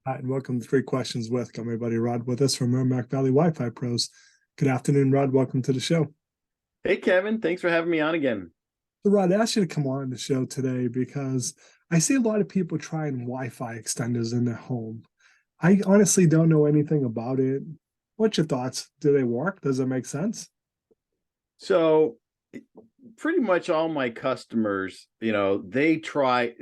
Hi, and welcome to Three Questions with. Got my buddy Rod with us from Merrimack Valley Wi-Fi Pros. Good afternoon, Rod. Welcome to the show. Hey, Kevin, thanks for having me on again. So, Rod, I asked you to come on the show today because I see a lot of people trying Wi-Fi extenders in their home. I honestly don't know anything about it. What's your thoughts? Do they work? Does it make sense? So pretty much all my customers, they try,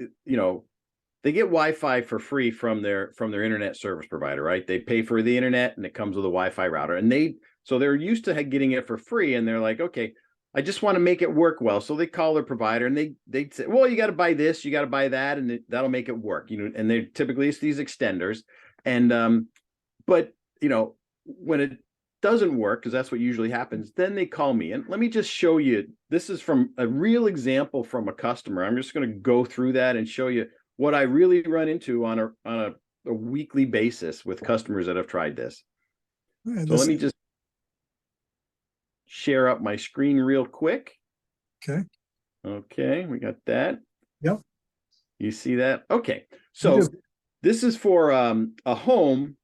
they get Wi-Fi for free from their internet service provider, right? They pay for the internet and it comes with a Wi-Fi router. And they're used to getting it for free, and they're like, okay, I just want to make it work well. So they call their provider and they say, well, you got to buy this, you got to buy that, and that'll make it work. And they're typically it's these extenders. And but when it doesn't work, because that's what usually happens, then they call me. And let me just show you, this is from a real example from a customer. I'm just going to go through that and show you what I really run into on a weekly basis with customers that have tried this. Right, so let me just share up my screen real quick. Okay, we got that. Yep. You see that? Okay, so this is for a home.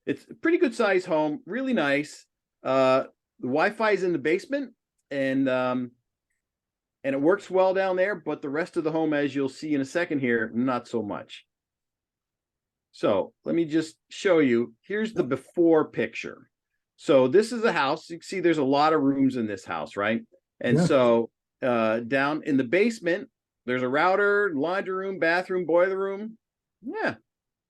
It's a pretty good size home, really nice. The Wi-Fi is in the basement, and it works well down there, but the rest of the home, as you'll see in a second here, not so much. So let me just show you. Here's the before picture. So this is a house. You can see there's a lot of rooms in this house, right? And so down in the basement, there's a router, laundry room, bathroom, boiler room. Yeah,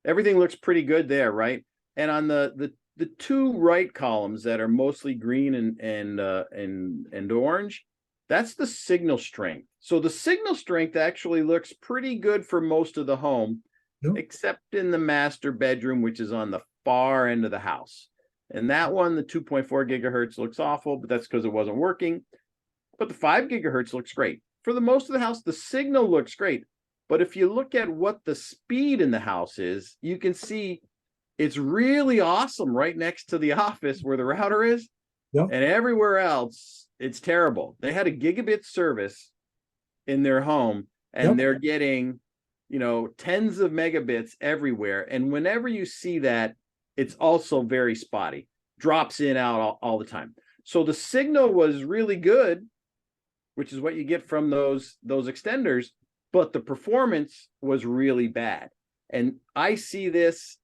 everything looks pretty good there, right? And on the two right columns that are mostly green and orange, that's the signal strength. So the signal strength actually looks pretty good for most of the home, except in the master bedroom, which is on the far end of the house. And that one, the 2.4 gigahertz looks awful, but that's because it wasn't working. But the 5 gigahertz looks great. For the most of the house, the signal looks great. But if you look at what the speed in the house is, you can see it's really awesome right next to the office where the router is. And everywhere else, it's terrible. They had a gigabit service in their home, and they're getting, tens of megabits everywhere. And whenever you see that, it's also very spotty, drops in out all the time. So the signal was really good, which is what you get from those extenders, but the performance was really bad. And I see this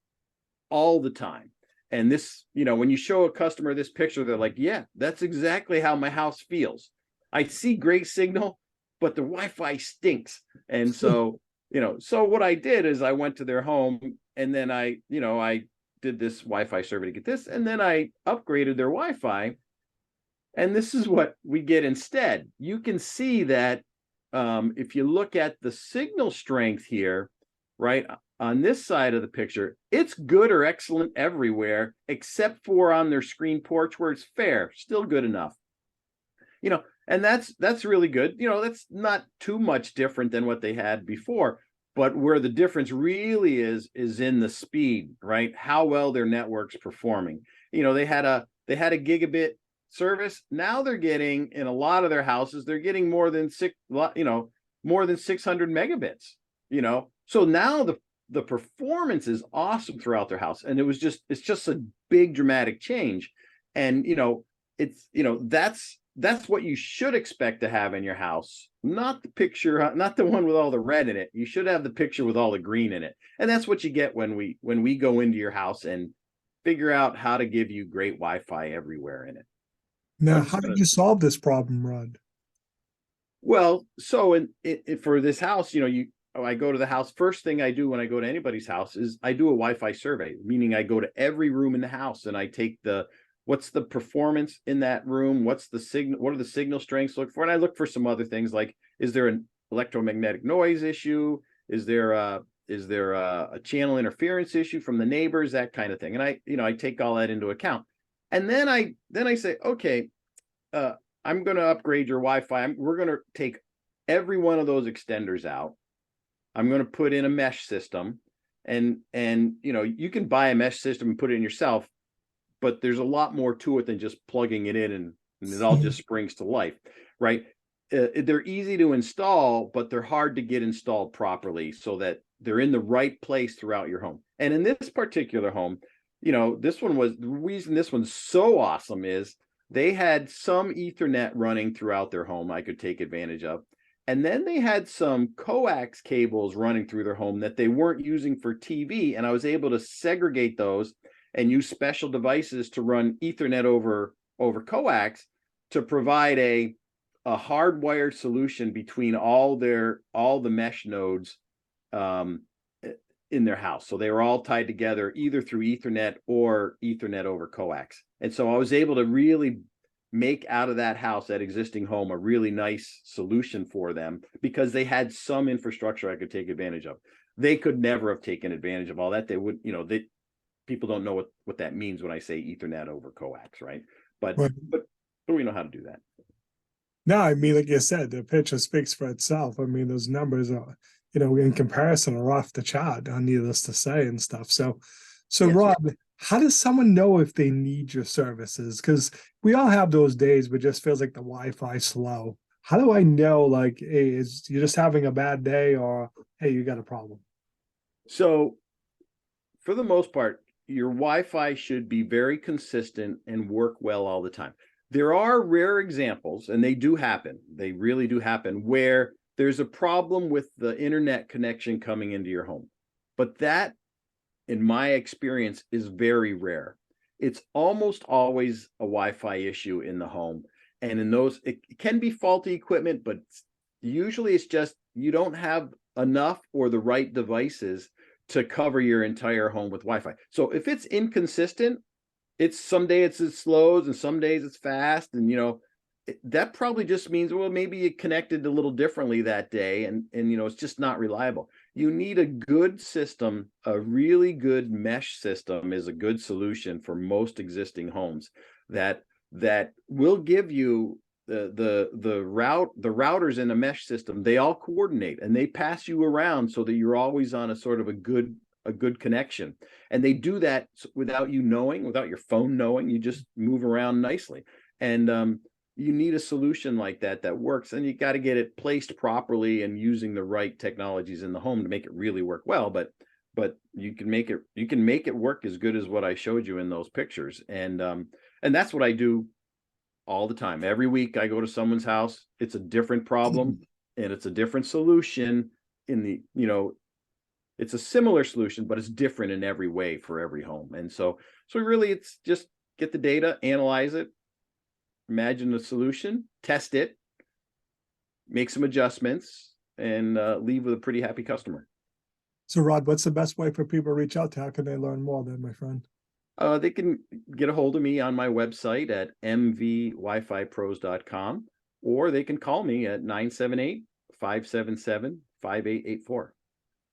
all the time. And this, when you show a customer this picture, they're like, yeah, that's exactly how my house feels. I see great signal, but the Wi-Fi stinks. And so, so what I did is I went to their home, and then I did this Wi-Fi survey to get this, and then I upgraded their Wi-Fi. And this is what we get instead. You can see that if you look at the signal strength here, right, on this side of the picture, it's good or excellent everywhere, except for on their screen porch where it's fair, still good enough. And that's really good. That's not too much different than what they had before. But where the difference really is in the speed, right? How well their network's performing. They had a gigabit service. Now they're getting, in a lot of their houses, they're getting more than 600 megabits. So now the performance is awesome throughout their house, and it's just a big dramatic change. And that's what you should expect to have in your house, not the picture, not the one with all the red in it. You should have the picture with all the green in it. And that's what you get when we go into your house and figure out how to give you great Wi-Fi everywhere in it. Now, how did you solve this problem, Rod? Well, so for this house, I go to the house. First thing I do when I go to anybody's house is I do a Wi-Fi survey, meaning I go to every room in the house and I take what's the performance in that room? What's the signal? What are the signal strengths look for? And I look for some other things like, is there an electromagnetic noise issue? Is there a channel interference issue from the neighbors? That kind of thing. And I take all that into account. And then I say, okay, I'm going to upgrade your Wi-Fi. We're going to take every one of those extenders out. I'm going to put in a mesh system, and you can buy a mesh system and put it in yourself. But there's a lot more to it than just plugging it in and it all just springs to life, right? They're easy to install, but they're hard to get installed properly so that they're in the right place throughout your home. And in this particular home, the reason this one's so awesome is they had some Ethernet running throughout their home I could take advantage of. And then they had some coax cables running through their home that they weren't using for TV. And I was able to segregate those and use special devices to run Ethernet over coax to provide a hardwired solution between all the mesh nodes in their house. So they were all tied together either through Ethernet or Ethernet over coax. And so I was able to really make out of that house, that existing home, a really nice solution for them because they had some infrastructure I could take advantage of. They could never have taken advantage of all that. They would, people don't know what that means when I say Ethernet over coax, right? But we know how to do that. No, I mean, like you said, the picture speaks for itself. I mean, those numbers are, in comparison are off the chart, needless to say and stuff. So Yes. Rob, how does someone know if they need your services? Because we all have those days where it just feels like the Wi-Fi slow. How do I know, like, hey, you're just having a bad day or, hey, you got a problem? So for the most part, your Wi-Fi should be very consistent and work well all the time. There are rare examples, and they do happen. They really do happen, where there's a problem with the internet connection coming into your home. But that, in my experience, is very rare. It's almost always a Wi-Fi issue in the home. And in those, it can be faulty equipment, but usually it's just you don't have enough or the right devices to cover your entire home with Wi-Fi. So if it's inconsistent, some days it's slow and some days it's fast. And, that probably just means, well, maybe you connected a little differently that day and it's just not reliable. You need a good system. A really good mesh system is a good solution for most existing homes that will give you the routers in a mesh system. They all coordinate and they pass you around so that you're always on a sort of a good connection. And they do that without you knowing, without your phone knowing. You just move around nicely. And you need a solution like that works, and you got to get it placed properly and using the right technologies in the home to make it really work well. But you can make it work as good as what I showed you in those pictures. And that's what I do all the time. Every week I go to someone's house. It's a different problem and it's a different solution it's a similar solution, but it's different in every way for every home. And so really it's just get the data, analyze it, imagine a solution, test it, make some adjustments, and leave with a pretty happy customer. So Rod, what's the best way for people to reach out to? How can they learn more then, my friend? They can get a hold of me on my website at mvwifipros.com, or they can call me at 978-577-5884.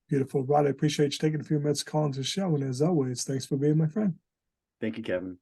Beautiful. Rod, I appreciate you taking a few minutes calling to the show. And as always, thanks for being my friend. Thank you, Kevin.